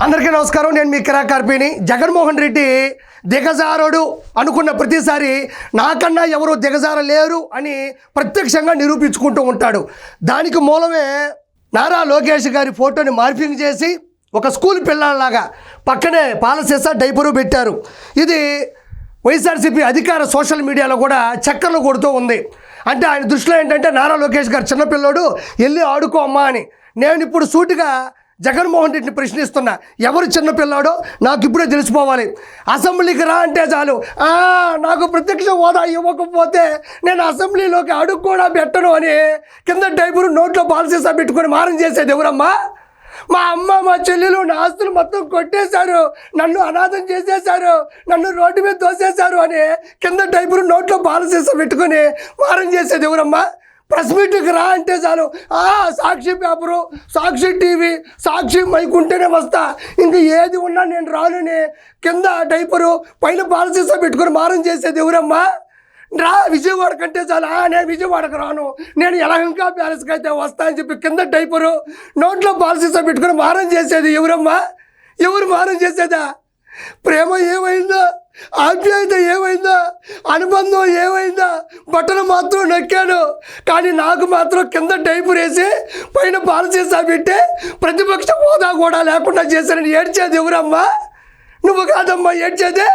అందరికీ నమస్కారం. నేను మీ కిరాకార్పిని. జగన్మోహన్ రెడ్డి దిగజారుడు అనుకున్న ప్రతిసారి నాకన్నా ఎవరు దిగజారలేరు అని ప్రత్యక్షంగా నిరూపించుకుంటూ ఉంటాడు. దానికి మూలమే నారా లోకేష్ గారి ఫోటోని మార్ఫింగ్ చేసి ఒక స్కూల్ పిల్లలాగా పక్కనే పాలసీసా డైపరు పెట్టారు. ఇది వైఎస్ఆర్సీపీ అధికార సోషల్ మీడియాలో కూడా చక్కర్లు కొడుతూ ఉంది. అంటే ఆయన దృష్టిలో ఏంటంటే నారా లోకేష్ గారు చిన్నపిల్లోడు, వెళ్ళి ఆడుకో అమ్మా అని. నేను ఇప్పుడు సూటిగా జగన్మోహన్ రెడ్డిని ప్రశ్నిస్తున్నా, ఎవరు చిన్నపిల్లాడో నాకు ఇప్పుడే తెలిసిపోవాలి. అసెంబ్లీకి రా అంటే చాలు, నాకు ప్రత్యక్ష హోదా ఇవ్వకపోతే నేను అసెంబ్లీలోకి అడుగు కూడా పెట్టను అని కింద డైపరు నోట్లో పాలసీసా పెట్టుకొని మారం చేసేది ఎవరమ్మా? మా అమ్మ మా చెల్లెలు నా ఆస్తులు మొత్తం కొట్టేశారు, నన్ను అనాథం చేసేశారు, నన్ను రోడ్డు మీద తోసేశారు అని కింద డైపరు నోట్లో పాలసీసా పెట్టుకొని మారం చేసేది ఎవరమ్మా? ప్రెస్ మీట్కి రా అంటే చాలు, సాక్షి పేపరు, సాక్షి టీవీ, సాక్షి మైక్ ఉంటేనే వస్తా, ఇంకా ఏది ఉన్నా నేను రానని కింద డైపరు పైన పాలసీసా పెట్టుకొని మారం చేసేది ఎవరమ్మా? రా విజయవాడ కంటే చాలు, నేను విజయవాడకు రాను, నేను యలహంక ప్యాలెస్కి అయితే వస్తా అని చెప్పి కింద డైపరు నోట్లో పాలసీసా పెట్టుకొని మారం చేసేది ఎవరమ్మా? ఎవరు మారం చేసేదా? ప్రేమ ఏమైందా? ఆప్యాయత ఏమైందా? అనుబంధం ఏమైందా? బట్టలు మాత్రం నొక్కాను, కానీ నాకు మాత్రం కింద డైపర్ వేసి పైన పాలసీసా పెట్టి ప్రతిపక్ష హోదా కూడా లేకుండా చేశానని ఏడ్చేది ఎవరమ్మా? నువ్వు కాదమ్మా ఏడ్చేదే.